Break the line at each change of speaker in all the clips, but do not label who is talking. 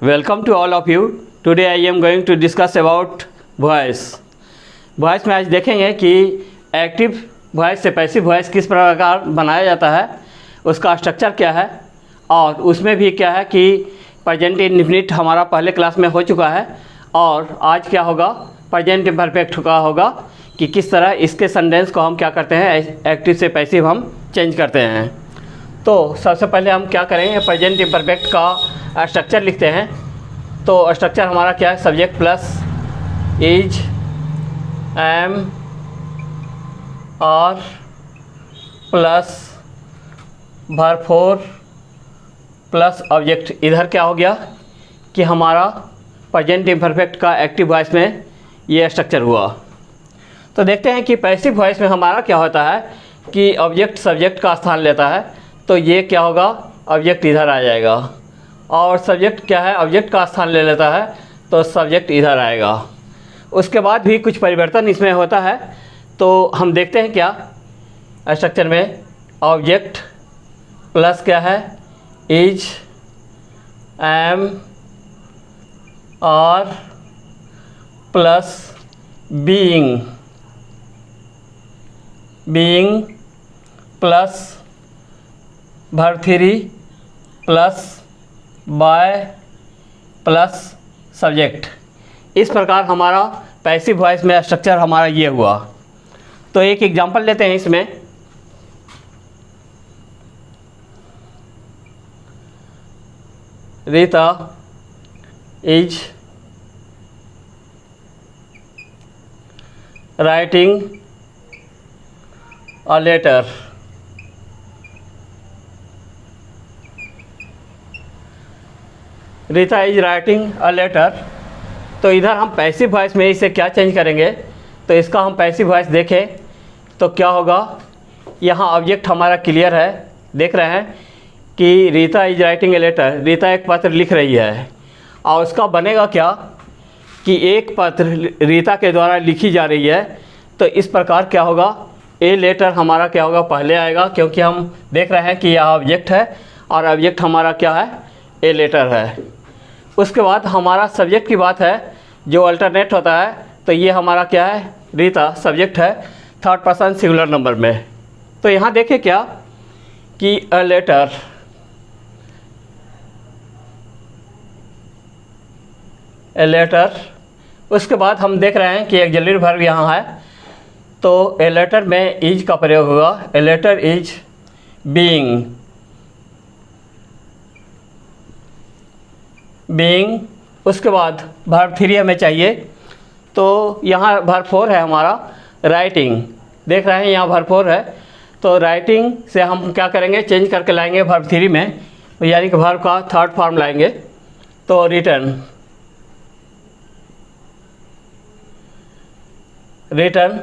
Welcome to all of you. Today I am going to discuss about voice. Voice में आज देखेंगे कि active voice से passive voice किस प्रकार बनाया जाता है, उसका स्ट्रक्चर क्या है, और उसमें भी क्या है कि प्रेजेंट इंडेफिनिट हमारा पहले क्लास में हो चुका है और आज क्या होगा, प्रेजेंट इम्परफेक्ट का होगा कि किस तरह इसके सेंटेंस को हम क्या करते हैं, एक्टिव से पैसिव हम चेंज करते हैं। तो सबसे पहले हम क्या करेंगे, प्रेजेंट इम्परफेक्ट का स्ट्रक्चर लिखते हैं। तो स्ट्रक्चर हमारा क्या है, subject plus is, am, are plus verb four plus object. इधर क्या हो गया कि हमारा प्रेजेंट इम्परफेक्ट का एक्टिव वॉइस में ये स्ट्रक्चर हुआ। तो देखते हैं कि पैसिव वॉइस में हमारा क्या होता है कि ऑब्जेक्ट सब्जेक्ट का स्थान लेता है। तो ये क्या होगा, ऑब्जेक्ट इधर आ जाएगा, और सब्जेक्ट क्या है, ऑब्जेक्ट का स्थान ले लेता है तो सब्जेक्ट इधर आएगा। उसके बाद भी कुछ परिवर्तन इसमें होता है। तो हम देखते हैं क्या स्ट्रक्चर में, ऑब्जेक्ट प्लस क्या है, is, am, are plus being, being plus verb three plus by plus subject. इस प्रकार हमारा पैसिव वॉइस में स्ट्रक्चर हमारा ये हुआ। तो एक एग्जांपल लेते हैं इसमें। Rita is writing a letter. Rita is writing a letter. तो इधर हम पैसिव वॉइस में इसे क्या चेंज करेंगे, तो इसका हम पैसिव वॉइस देखें तो क्या होगा, यहाँ ऑब्जेक्ट हमारा क्लियर है, देख रहे हैं कि Rita is writing a letter, Rita एक पत्र लिख रही है। और उसका बनेगा क्या कि एक पत्र रीता के द्वारा लिखी जा रही है। तो इस प्रकार क्या होगा, ए लेटर हमारा क्या होगा, पहले आएगा, क्योंकि हम देख रहे हैं कि यह ऑब्जेक्ट है और ऑब्जेक्ट हमारा क्या है, ए लेटर है। उसके बाद हमारा सब्जेक्ट की बात है जो अल्टरनेट होता है। तो ये हमारा क्या है, रीता सब्जेक्ट है थर्ड पर्सन सिंगुलर नंबर में। तो यहाँ देखें क्या कि अ लेटर, ए लेटर। उसके बाद हम देख रहे हैं कि ऑक्सिलरी वर्ब यहाँ है। तो ए लेटर में इज का प्रयोग होगा, a letter is being, being. उसके बाद वर्ब थ्री हमें चाहिए। तो यहाँ वर्ब फोर है हमारा, राइटिंग। देख रहे हैं यहाँ वर्ब फोर है। तो राइटिंग से हम क्या करेंगे, चेंज करके लाएंगे वर्ब थ्री में, यानी कि वर्ब का थर्ड फॉर्म लाएंगे। तो रिटर्न, रिटर्न,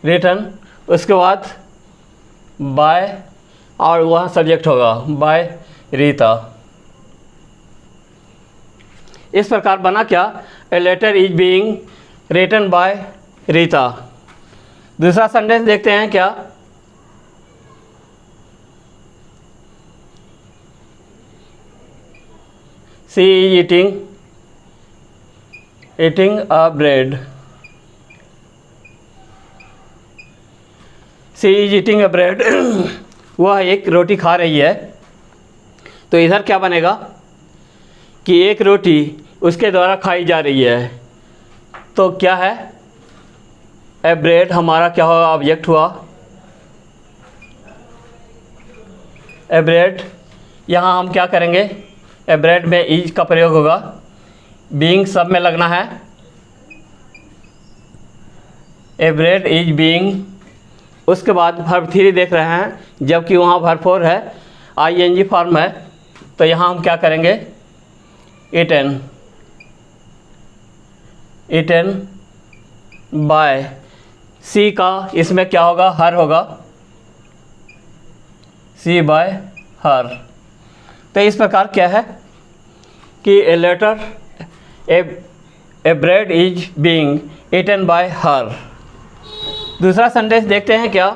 रिटर्न। उसके बाद बाय, और वहाँ सब्जेक्ट होगा बाय रीता। इस प्रकार बना क्या, a letter is being written by Rita. दूसरा सेंटेंस देखते हैं क्या, she is eating, eating a bread, she is eating a bread. वह एक रोटी खा रही है। तो इधर क्या बनेगा कि एक रोटी उसके द्वारा खाई जा रही है। तो क्या है, ए ब्रेड हमारा क्या हुआ, ऑब्जेक्ट हुआ, ए ब्रेड। यहाँ हम क्या करेंगे, ए ब्रेड में इज का प्रयोग होगा, बीइंग सब में लगना है, ए ब्रेड इज बीइंग। उसके बाद वर्ब थ्री देख रहे हैं, जबकि वहाँ वर्ब फोर है, आईएनजी फॉर्म है। तो यहाँ हम क्या करेंगे, ईटन, ईटन बाय। सी का इसमें क्या होगा, हर होगा, सी बाय हर। तो इस प्रकार क्या है कि a letter, a bread is being eaten by her. दूसरा सेंटेंस देखते हैं क्या,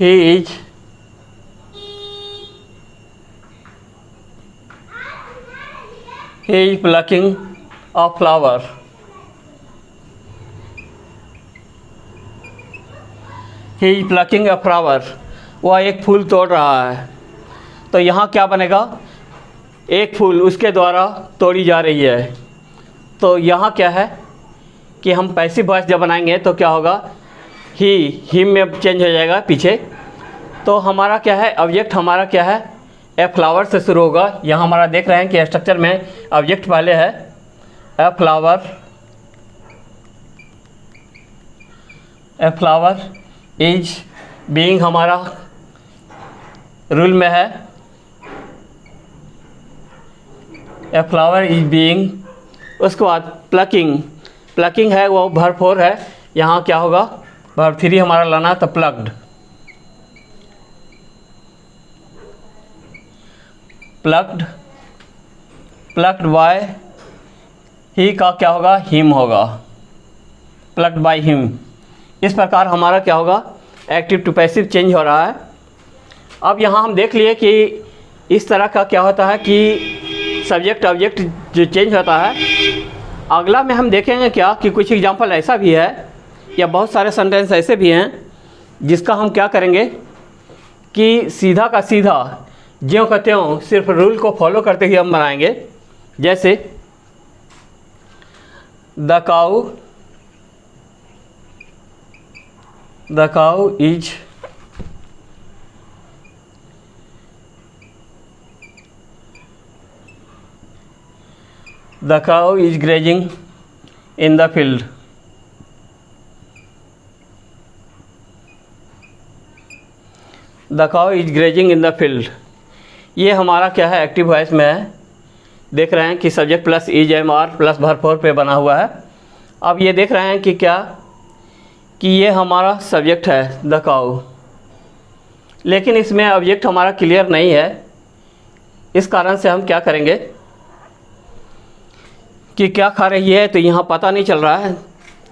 he is plucking a flower. He is plucking a flower. वह एक फूल तोड़ रहा है। तो यहाँ क्या बनेगा, एक फूल उसके द्वारा तोड़ी जा रही है। तो यहाँ क्या है कि हम पैसिव वॉइस जब बनाएंगे तो क्या होगा, ही हिम में चेंज हो जाएगा पीछे। तो हमारा क्या है, ऑब्जेक्ट हमारा क्या है, ए फ्लावर से शुरू होगा। यहाँ हमारा देख रहे हैं कि स्ट्रक्चर में ऑब्जेक्ट पहले है a flower. A flower is being हमारा रूल में है, ए फ्लावर इज बीइंग। उसके बाद प्लकिंग, प्लकिंग है वो वर्ब 4 है। यहाँ क्या होगा, वर्ब 3 हमारा लाना, तो प्लग्ड। प्लग्ड, प्लग्ड बाय ही का क्या होगा, हिम होगा, प्लग्ड बाय हिम। इस प्रकार हमारा क्या होगा, एक्टिव टू पैसिव चेंज हो रहा है। अब यहाँ हम देख लिए कि इस तरह का क्या होता है कि सब्जेक्ट ऑब्जेक्ट जो चेंज होता है। अगला में हम देखेंगे क्या कि कुछ एग्जांपल ऐसा भी है या बहुत सारे सेंटेंस ऐसे भी हैं जिसका हम क्या करेंगे कि सीधा का सीधा ज्यों का त्यों सिर्फ रूल को फॉलो करते हुए हम बनाएंगे। जैसे the cow is The cow is grazing in the field. The cow is grazing in the field. ये हमारा क्या है, एक्टिव वॉइस में है। देख रहे हैं कि subject plus is am are plus verb 4 पे बना हुआ है। अब ये देख रहे हैं कि क्या कि ये हमारा सब्जेक्ट है द काऊ, लेकिन इसमें ऑब्जेक्ट हमारा क्लियर नहीं है। इस कारण से हम क्या करेंगे कि क्या खा रही है, तो यहाँ पता नहीं चल रहा है।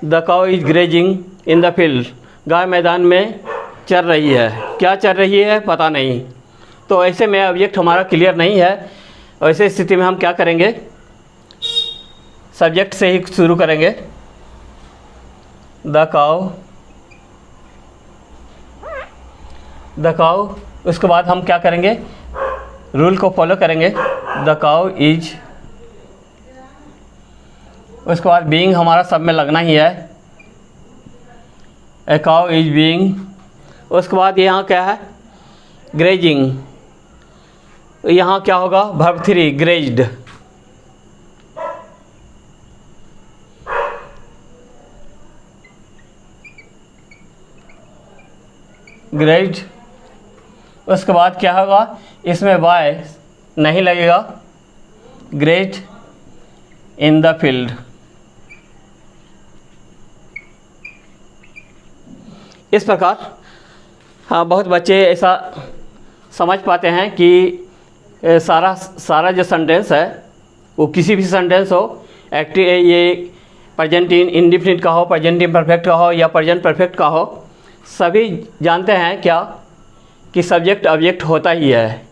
The cow is grazing in the field, गाय मैदान में चर रही है। क्या चर रही है पता नहीं। तो ऐसे में ऑब्जेक्ट हमारा क्लियर नहीं है। ऐसे स्थिति में हम क्या करेंगे, सब्जेक्ट से ही शुरू करेंगे। द काऊ, उसके बाद हम क्या करेंगे, रूल को फॉलो करेंगे। द काऊ इज, उसके बाद बीइंग हमारा सब में लगना ही है, ए काऊ इज बीइंग। उसके बाद यहाँ क्या है, ग्रेजिंग। यहाँ क्या होगा, वर्ब 3 ग्रेज्ड। ग्रेज्ड। उसके बाद क्या होगा, इसमें बाय नहीं लगेगा, ग्रेज्ड इन द फील्ड। इस प्रकार हाँ, बहुत बच्चे ऐसा समझ पाते हैं कि सारा जो सेंटेंस है वो किसी भी सेंटेंस हो, एक्टिव ये प्रेजेंट इंडेफिनिट का हो, प्रेजेंट इम्परफेक्ट का हो या प्रेजेंट परफेक्ट का हो, सभी जानते हैं क्या कि सब्जेक्ट ऑब्जेक्ट होता ही है।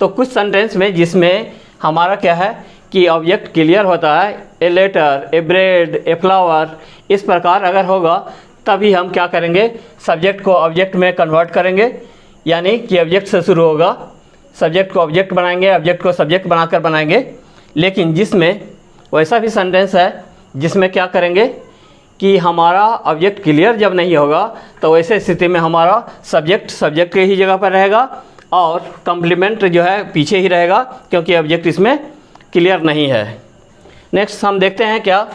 तो कुछ सेंटेंस में जिसमें हमारा क्या है कि ऑब्जेक्ट क्लियर होता है, a letter, a bread, a flower, इस प्रकार अगर होगा तभी हम क्या करेंगे, सब्जेक्ट को ऑब्जेक्ट में कन्वर्ट करेंगे। यानी कि ऑब्जेक्ट से शुरू होगा, सब्जेक्ट को ऑब्जेक्ट बनाएंगे, ऑब्जेक्ट को सब्जेक्ट बनाकर बनाएंगे। लेकिन जिसमें वैसा भी सेंटेंस है जिसमें क्या करेंगे कि हमारा ऑब्जेक्ट क्लियर जब नहीं होगा तो वैसे स्थिति में हमारा सब्जेक्ट के ही जगह पर रहेगा और कम्प्लीमेंट जो है पीछे ही रहेगा, क्योंकि ऑब्जेक्ट इसमें क्लियर नहीं है। नेक्स्ट हम देखते हैं क्या,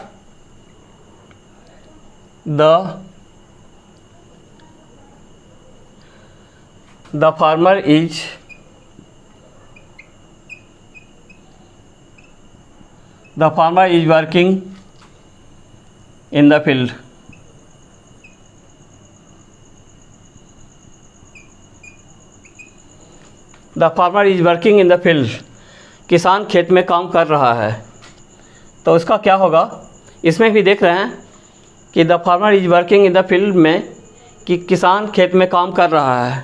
the farmer is working in the field. The farmer is working in the field, किसान खेत में काम कर रहा है। तो उसका क्या होगा, इसमें भी देख रहे हैं कि the farmer is working in the field में कि किसान खेत में काम कर रहा है।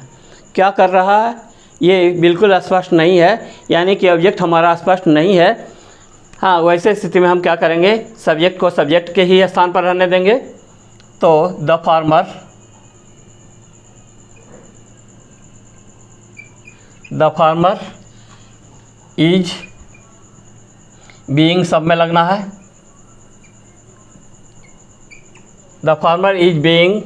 क्या कर रहा है ये बिल्कुल स्पष्ट नहीं है, यानी कि ऑब्जेक्ट हमारा स्पष्ट नहीं है। हाँ, वैसे स्थिति में हम क्या करेंगे, सब्जेक्ट को सब्जेक्ट के ही स्थान पर रहने देंगे। तो द फार्मर इज बीइंग सब में लगना है। द फार्मर इज बीइंग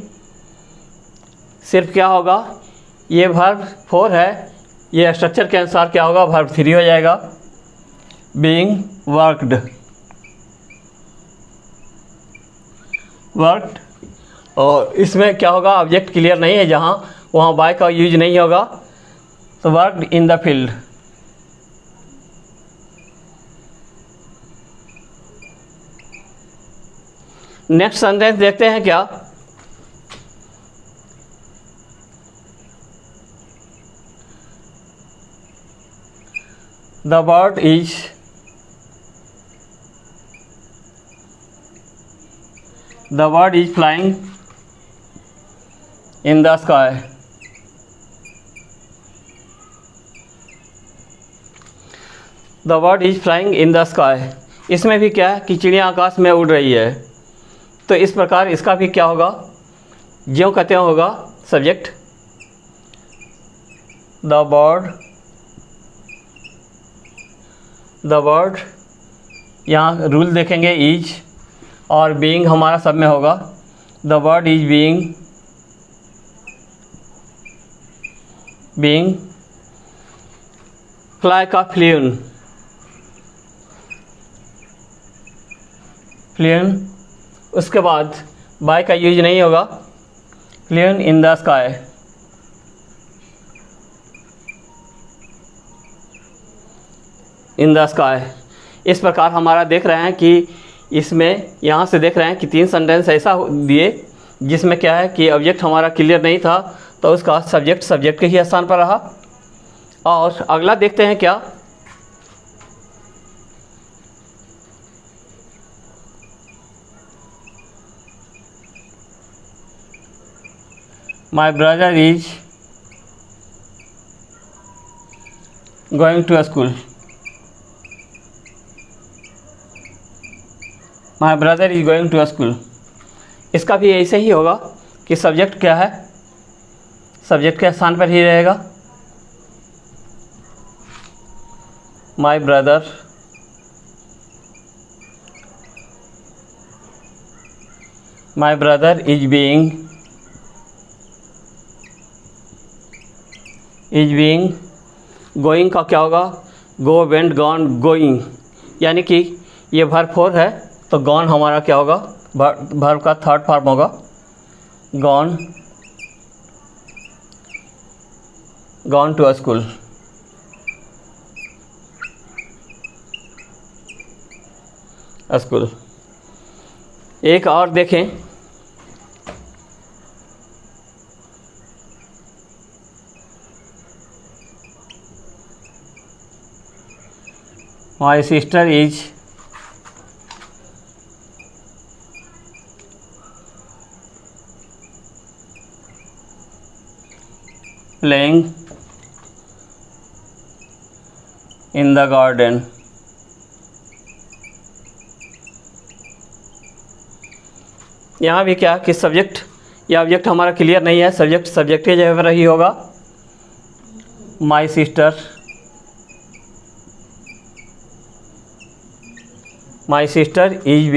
सिर्फ क्या होगा, ये वर्ब 4 है, ये स्ट्रक्चर के अनुसार क्या होगा, वर्ब 3 हो जाएगा। बीइंग वर्कड और इसमें क्या होगा, ऑब्जेक्ट क्लियर नहीं है जहाँ, वहाँ बाय का यूज नहीं होगा। तो worked in the field. Next sentence देखते हैं क्या। The bird is flying in the sky. The bird is flying in the sky, इसमें भी क्या है कि चिड़िया आकाश में उड़ रही है। तो इस प्रकार इसका भी क्या होगा, ज्यों कहते हैं होगा सब्जेक्ट द बर्ड। यहाँ रूल देखेंगे इज और बीइंग हमारा सब में होगा। The bird is being fly का फ्लून उसके बाद बाय का यूज नहीं होगा। Flown in the sky. In the sky इस प्रकार हमारा देख रहे हैं कि इसमें यहाँ से देख रहे हैं कि 3 सेंटेंस ऐसा दिए जिसमें क्या है कि ऑब्जेक्ट हमारा क्लियर नहीं था, तो उसका सब्जेक्ट के ही स्थान पर रहा। और अगला देखते हैं क्या, my brother is going to school. My brother is going to school, इसका भी ऐसे ही होगा कि सब्जेक्ट क्या है, सब्जेक्ट के स्थान पर ही रहेगा। माई ब्रदर इज बीइंग गोइंग का क्या होगा, गो, वेंट, गॉन, गोइंग, यानी कि ये वर्ब 4 है, तो गॉन हमारा क्या होगा, वर्ब का 3rd फॉर्म होगा। Gone to school. एक और देखें, my sister is playing in the garden. यहाँ भी क्या कि सब्जेक्ट या ऑब्जेक्ट हमारा क्लियर नहीं है, सब्जेक्ट की जगह पर ही होगा। माई सिस्टर इज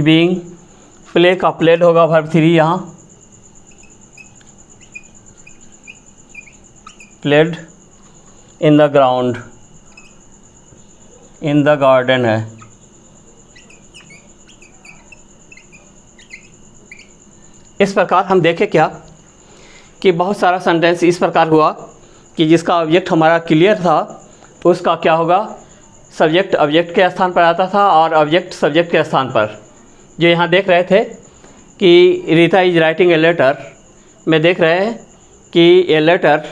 बीइंग प्ले का प्लेड होगा वर्ब 3 यहाँ। Played in the ground, in the garden है। इस प्रकार हम देखें क्या कि बहुत सारा सेंटेंस इस प्रकार हुआ कि जिसका ऑब्जेक्ट हमारा क्लियर था, तो उसका क्या होगा, सब्जेक्ट ऑब्जेक्ट के स्थान पर आता था और ऑब्जेक्ट सब्जेक्ट के स्थान पर। जो यहाँ देख रहे थे कि Rita is writing a letter में देख रहे हैं कि ए लेटर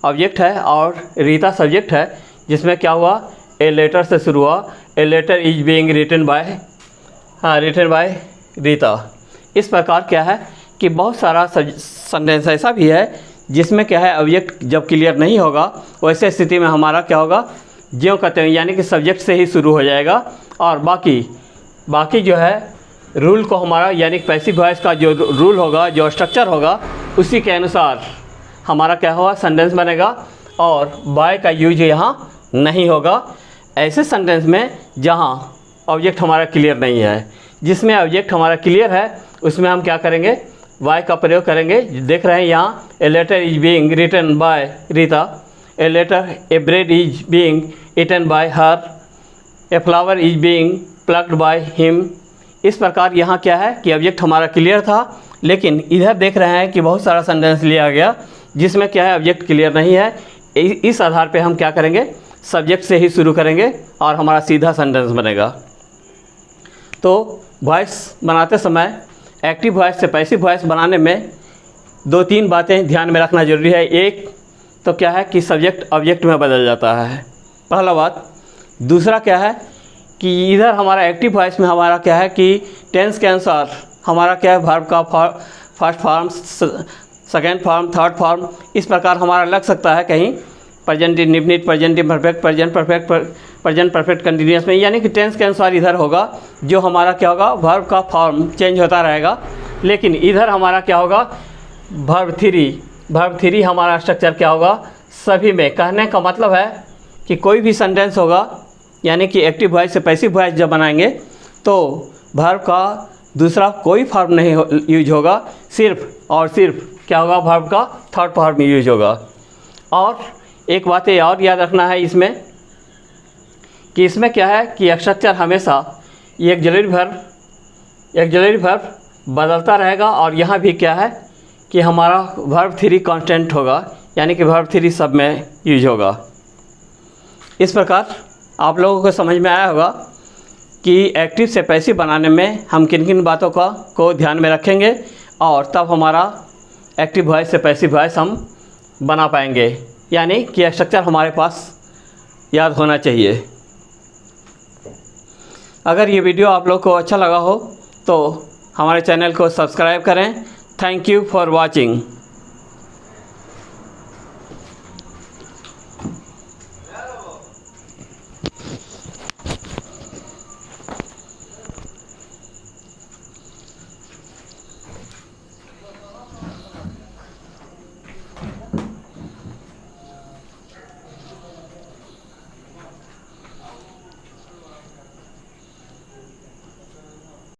ऑब्जेक्ट है और रीता सब्जेक्ट है, जिसमें क्या हुआ, ए लेटर से शुरू हुआ। A letter is being written by हाँ, रिटन बाय रीता। इस प्रकार क्या है कि बहुत सारा सेंटेंस ऐसा भी है जिसमें क्या है ऑब्जेक्ट जब क्लियर नहीं होगा वैसे स्थिति में हमारा क्या होगा, ज्यों कहते हैं यानी कि सब्जेक्ट से ही शुरू हो जाएगा और बाकी जो है रूल को हमारा यानी कि पैसिव वॉइस का जो रूल होगा, जो स्ट्रक्चर होगा, उसी के अनुसार हमारा क्या होगा सेंटेंस बनेगा और बाय का यूज यहाँ नहीं होगा ऐसे सेंटेंस में जहाँ ऑब्जेक्ट हमारा क्लियर नहीं है। जिसमें ऑब्जेक्ट हमारा क्लियर है उसमें हम क्या करेंगे, बाय का प्रयोग करेंगे। देख रहे हैं यहाँ a letter is being written by Rita, a letter, a bread is being eaten by her, a flower is being plucked by him. इस प्रकार यहाँ क्या है कि ऑब्जेक्ट हमारा क्लियर था, लेकिन इधर देख रहे हैं कि बहुत सारा सेंटेंस लिया गया जिसमें क्या है ऑब्जेक्ट क्लियर नहीं है। इस आधार पे हम क्या करेंगे, सब्जेक्ट से ही शुरू करेंगे और हमारा सीधा सेंटेंस बनेगा। तो वॉइस बनाते समय एक्टिव वॉइस से पैसिव वॉइस बनाने में 2-3 बातें ध्यान में रखना जरूरी है। एक तो क्या है कि सब्जेक्ट ऑब्जेक्ट में बदल जाता है, पहला बात। दूसरा क्या है कि इधर हमारा एक्टिव वॉइस में हमारा क्या है कि टेंस के अनुसार हमारा क्या है वर्ब का first form, second form, third form, इस प्रकार हमारा लग सकता है कहीं present indefinite, present imperfect, present perfect, present perfect continuous में, यानी कि टेंस के अनुसार इधर होगा जो हमारा क्या होगा वर्ब का फॉर्म चेंज होता रहेगा। लेकिन इधर हमारा क्या होगा वर्ब थ्री हमारा स्ट्रक्चर क्या होगा सभी में। कहने का मतलब है कि कोई भी सेंटेंस होगा यानी कि एक्टिव वॉइस से पैसिव वॉइस जब बनाएंगे तो वर्ब का दूसरा कोई फॉर्म नहीं यूज होगा, सिर्फ और सिर्फ क्या होगा वर्ब का थर्ड फॉर्म यूज होगा। और एक बात ये और याद रखना है इसमें कि इसमें क्या है कि स्ट्रक्चर हमेशा ऑक्सिलरी वर्ब बदलता रहेगा और यहाँ भी क्या है कि हमारा वर्ब थ्री कांस्टेंट होगा यानी कि वर्ब थ्री सब में यूज होगा। इस प्रकार आप लोगों को समझ में आया होगा कि एक्टिव से पैसिव बनाने में हम किन किन बातों को ध्यान में रखेंगे और तब हमारा एक्टिव वॉइस से पैसिव वॉइस हम बना पाएंगे, यानी कि स्ट्रक्चर हमारे पास याद होना चाहिए। अगर ये वीडियो आप लोग को अच्छा लगा हो तो हमारे चैनल को सब्सक्राइब करें। Thank you for watching.